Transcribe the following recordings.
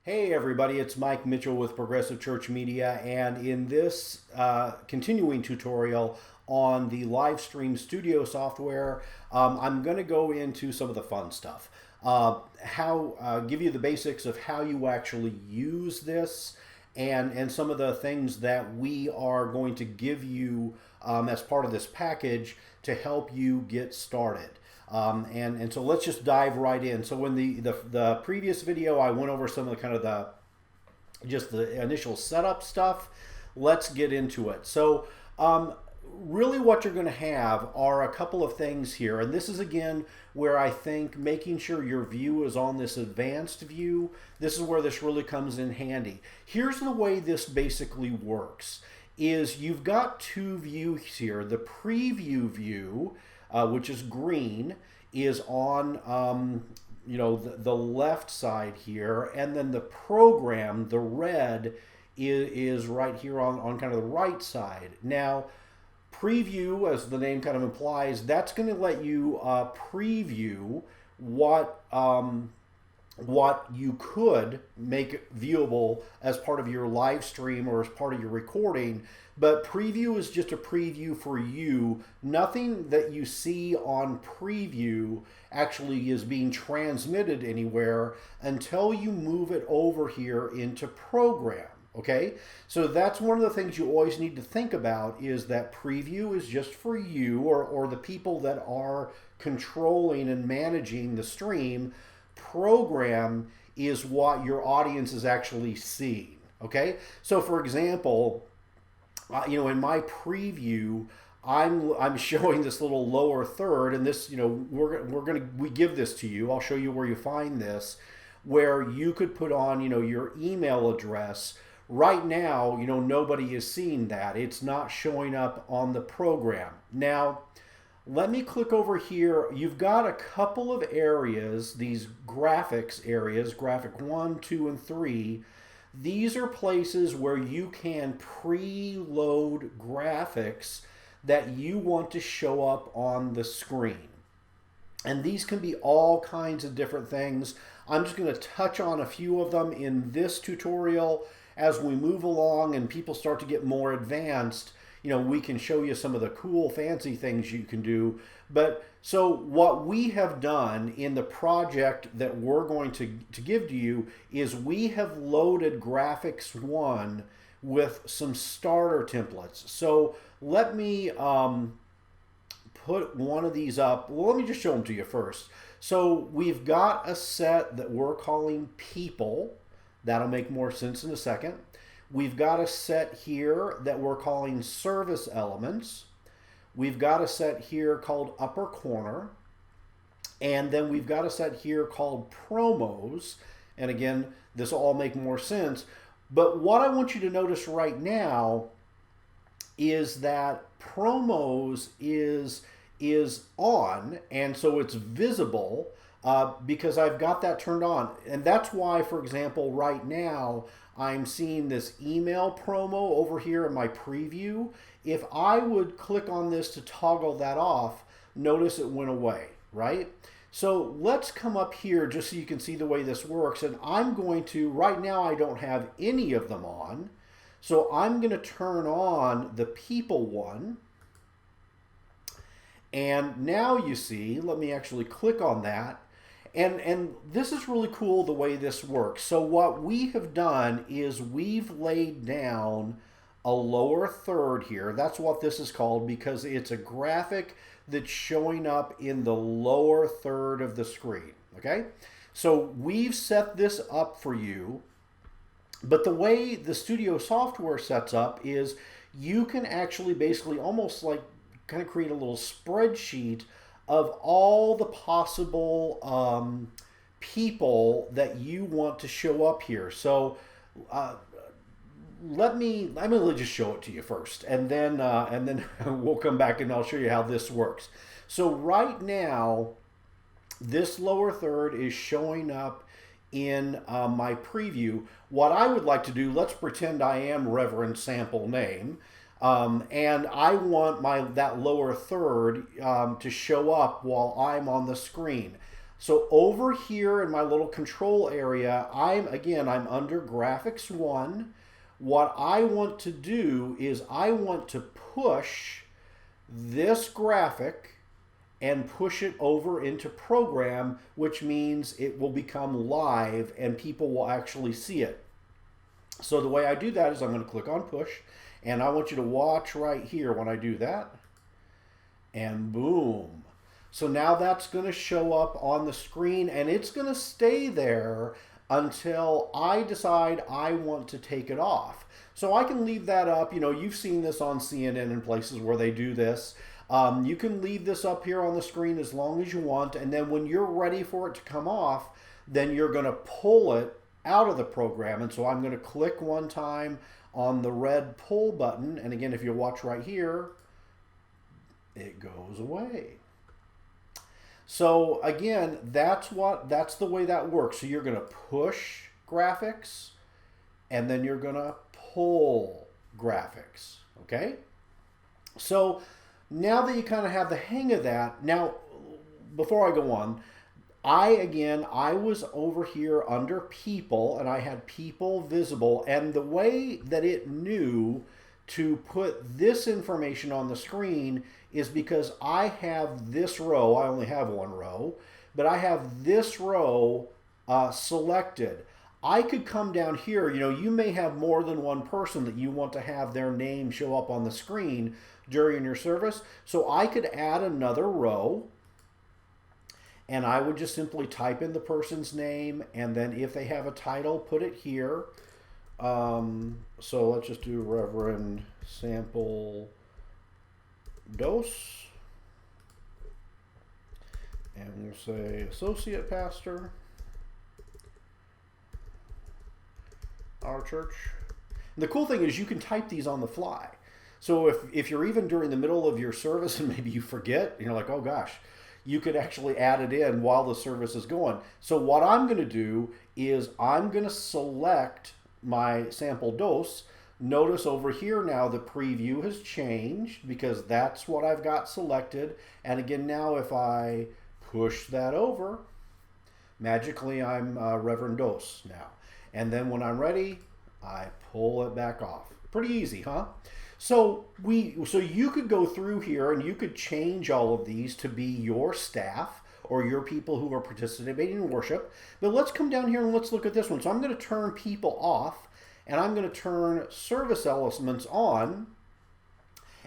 Hey everybody, it's Mike Mitchell with Progressive Church Media, and in this continuing tutorial on the live stream studio software, I'm going to go into some of the fun stuff. Give you the basics of how you actually use this, and some of the things that we are going to give you as part of this package to help you get started. And so let's just dive right in. So in the previous video, I went over some of the kind of just the initial setup stuff. Let's get into it. So really what you're going to have are a couple of things here. And this is again where I think making sure your view is on this advanced view, this is where this really comes in handy. Here's the way this basically works is you've got two views here. The preview view, which is green, is on the left side here, and then the program, the red, is right here on kind of the right side. Now, preview, as the name kind of implies, that's going to let you preview what you could make viewable as part of your live stream or as part of your recording. But preview is just a preview for you. Nothing that you see on preview actually is being transmitted anywhere until you move it over here into program. Okay, so that's one of the things you always need to think about, is that preview is just for you or the people that are controlling and managing the stream. Program is what your audience is actually seeing. Okay, so for example, in my preview, I'm showing this little lower third, and this, we give this to you. I'll show you where you find this, where you could put on, your email address. Right now, nobody is seeing that. It's not showing up on the program. Now, let me click over here. You've got a couple of areas, these graphics areas, graphic 1, 2, and 3. These are places where you can preload graphics that you want to show up on the screen. And these can be all kinds of different things. I'm just going to touch on a few of them in this tutorial. As we move along and people start to get more advanced, we can show you some of the cool, fancy things you can do. But so what we have done in the project that we're going to give to you is we have loaded Graphics 1 with some starter templates. So let me put one of these up. Well, let me just show them to you first. So we've got a set that we're calling people. That'll make more sense in a second. We've got a set here that we're calling service elements. We've got a set here called upper corner. And then we've got a set here called promos. And again, this will all make more sense. But what I want you to notice right now is that promos is on, and so it's visible. Because I've got that turned on. And that's why, for example, right now, I'm seeing this email promo over here in my preview. If I would click on this to toggle that off, notice it went away, right? So let's come up here just so you can see the way this works. And I'm going to, right now I don't have any of them on. So I'm going to turn on the people one. And now you see, let me actually click on that. And this is really cool the way this works. So what we have done is we've laid down a lower third here. That's what this is called, because it's a graphic that's showing up in the lower third of the screen. Okay, so we've set this up for you. But the way the studio software sets up is you can actually basically almost like kind of create a little spreadsheet of all the possible people that you want to show up here. So I'm going to just show it to you first, and then we'll come back and I'll show you how this works. So right now, this lower third is showing up in my preview. What I would like to do, let's pretend I am Reverend Sample Name. And I want that lower third to show up while I'm on the screen. So over here in my little control area, I'm under graphics 1. What I want to do is I want to push this graphic and push it over into program, which means it will become live and people will actually see it. So the way I do that is I'm going to click on push, and I want you to watch right here when I do that. And boom. So now that's going to show up on the screen, and it's going to stay there until I decide I want to take it off. So I can leave that up. You know, you've seen this on CNN and places where they do this. You can leave this up here on the screen as long as you want, and then when you're ready for it to come off, then you're going to pull it out of the program. And so I'm going to click one time on the red pull button, and again, if you watch right here, it goes away. So again, that's the way that works. So you're going to push graphics, and then you're going to pull graphics, okay? So now that you kind of have the hang of that, now, before I go on, I was over here under people, and I had people visible, and the way that it knew to put this information on the screen is because I have this row. I only have one row, but I have this row selected. I could come down here. You know, you may have more than one person that you want to have their name show up on the screen during your service. So I could add another row, and I would just simply type in the person's name, and then if they have a title, put it here. So let's just do Reverend Sample Dose, and we'll say Associate Pastor, our church. And the cool thing is you can type these on the fly. So if you're even during the middle of your service and maybe you forget, you're like, oh gosh, you could actually add it in while the service is going. So what I'm going to do is I'm going to select my sample dose. Notice over here now the preview has changed because that's what I've got selected. And again, now if I push that over, magically I'm Reverend Dose now. And then when I'm ready, I pull it back off. Pretty easy, huh? So you could go through here and you could change all of these to be your staff or your people who are participating in worship. But let's come down here and let's look at this one. So I'm going to turn people off, and I'm going to turn service elements on.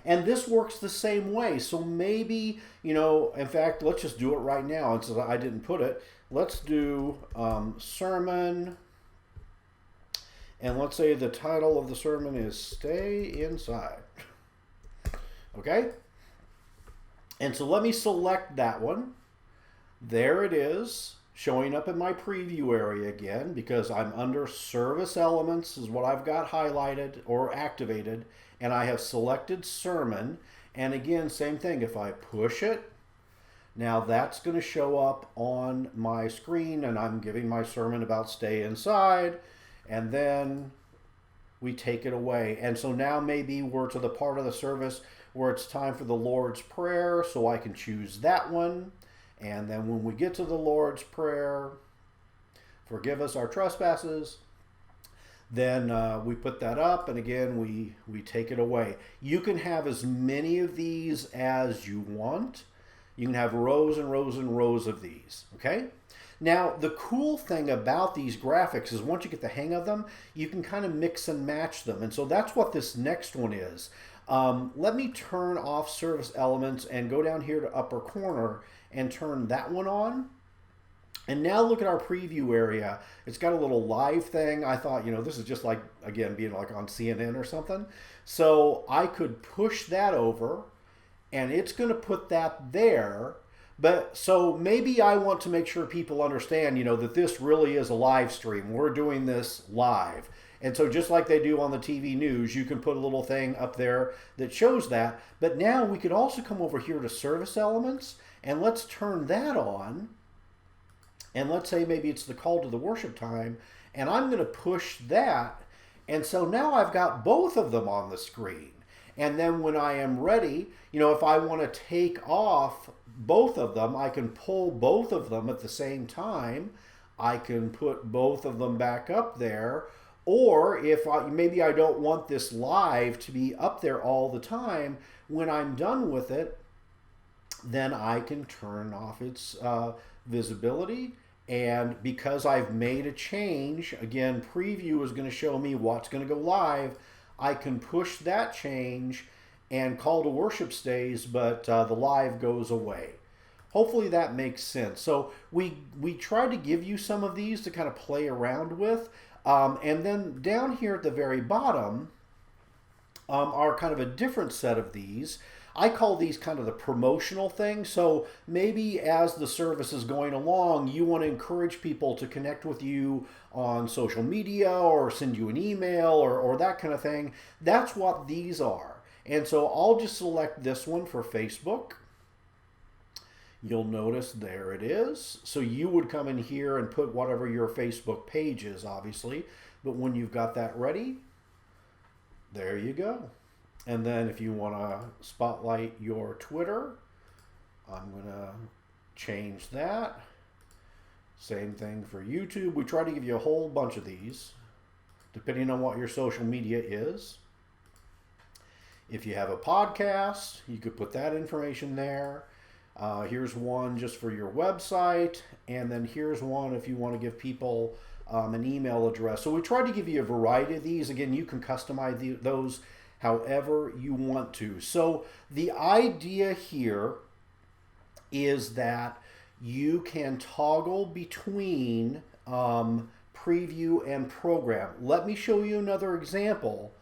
And this works the same way. So maybe, you know, in fact, let's just do it right now. And so I didn't put it. Let's do sermon. And let's say the title of the sermon is Stay Inside. Okay? And so let me select that one. There it is, showing up in my preview area again, because I'm under service elements is what I've got highlighted or activated, and I have selected sermon. And again, same thing, if I push it, now that's going to show up on my screen, and I'm giving my sermon about stay inside. And then we take it away. And so now maybe we're to the part of the service where it's time for the Lord's Prayer, so I can choose that one. And then when we get to the Lord's Prayer, forgive us our trespasses, then we put that up, and again, we take it away. You can have as many of these as you want. You can have rows and rows and rows of these, okay? Now, the cool thing about these graphics is once you get the hang of them, you can kind of mix and match them. And so that's what this next one is. Let me turn off service elements and go down here to upper corner and turn that one on. And now look at our preview area. It's got a little live thing. I thought, you know, this is just like, again, being like on CNN or something. So I could push that over, and it's going to put that there. But so maybe I want to make sure people understand, you know, that this really is a live stream. We're doing this live. And so just like they do on the TV news, you can put a little thing up there that shows that. But now we could also come over here to service elements, and let's turn that on. And let's say maybe it's the call to the worship time, and I'm going to push that. And so now I've got both of them on the screen. And then when I am ready, you know, if I want to take off both of them, I can pull both of them at the same time. I can put both of them back up there. Or if maybe I don't want this live to be up there all the time, when I'm done with it, then I can turn off its visibility. And because I've made a change, again, preview is going to show me what's going to go live. I can push that change and call to worship stays, but the live goes away. Hopefully that makes sense. So we try to give you some of these to kind of play around with. And then down here at the very bottom are kind of a different set of these. I call these kind of the promotional thing. So maybe as the service is going along, you want to encourage people to connect with you on social media or send you an email or that kind of thing. That's what these are. And so I'll just select this one for Facebook. You'll notice there it is. So you would come in here and put whatever your Facebook page is, obviously. But when you've got that ready, there you go. And then if you want to spotlight your Twitter, I'm going to change that. Same thing for YouTube. We try to give you a whole bunch of these, depending on what your social media is. If you have a podcast, you could put that information there. Here's one just for your website. And then here's one if you want to give people an email address. So we try to give you a variety of these. Again, you can customize those however you want to. So the idea here is that you can toggle between preview and program. Let me show you another example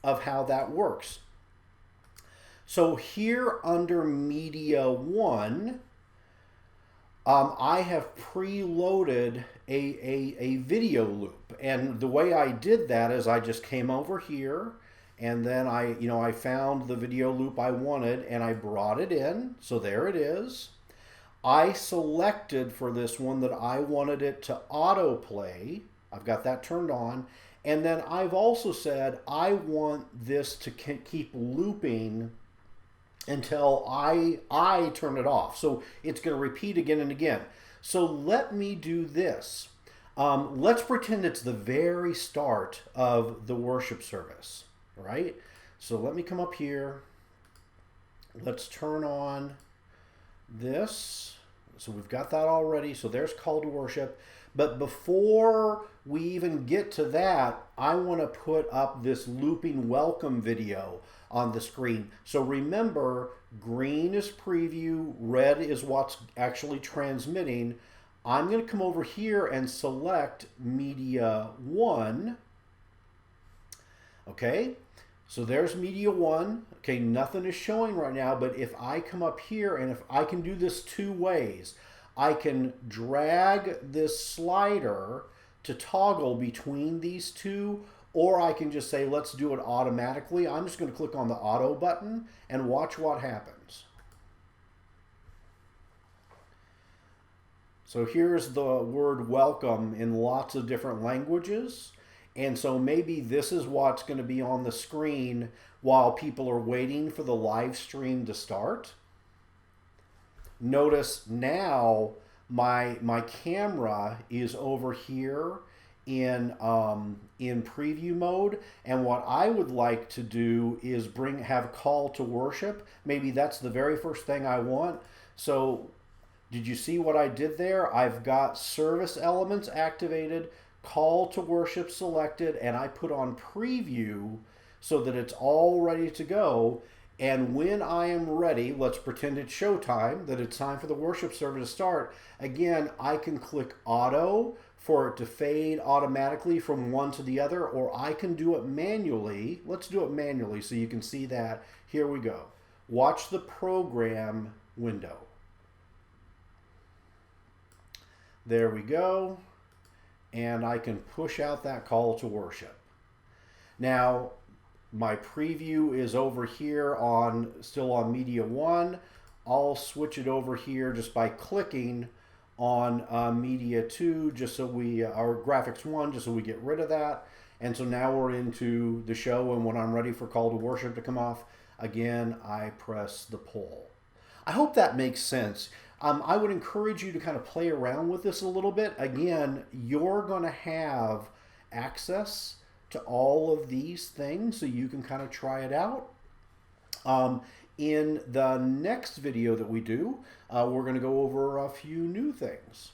of how that works. So here under Media 1, I have preloaded a video loop. And the way I did that is I just came over here and then I found the video loop I wanted and I brought it in. So there it is. I selected for this one that I wanted it to autoplay. I've got that turned on. And then I've also said I want this to keep looping until I turn it off. So it's going to repeat again and again. So let me do this. Let's pretend it's the very start of the worship service, right? So let me come up here. Let's turn on this. So we've got that already. So there's call to worship. But before we even get to that, I want to put up this looping welcome video on the screen. So remember, green is preview, red is what's actually transmitting. I'm going to come over here and select Media 1. Okay, so there's Media 1. Okay, nothing is showing right now, but if I come up here and if I can do this two ways, I can drag this slider to toggle between these two, or I can just say, let's do it automatically. I'm just going to click on the auto button and watch what happens. So here's the word welcome in lots of different languages. And so maybe this is what's going to be on the screen while people are waiting for the live stream to start. Notice now my camera is over here in preview mode, and what I would like to do is have call to worship. Maybe that's the very first thing I want. So did you see what I did there? I've got service elements activated, call to worship selected, and I put on preview so that it's all ready to go. And when I am ready, let's pretend it's showtime, that it's time for the worship service to start. Again, I can click auto for it to fade automatically from one to the other, or I can do it manually. Let's do it manually so you can see that. Here we go. Watch the program window. There we go. And I can push out that call to worship. Now, my preview is over here still on Media 1. I'll switch it over here just by clicking on Media 2, just so or Graphics 1, just so we get rid of that. And so now we're into the show, and when I'm ready for call to worship to come off, again, I press the pull. I hope that makes sense. I would encourage you to kind of play around with this a little bit. Again, you're going to have access to all of these things, so you can kind of try it out. In the next video that we do, we're going to go over a few new things.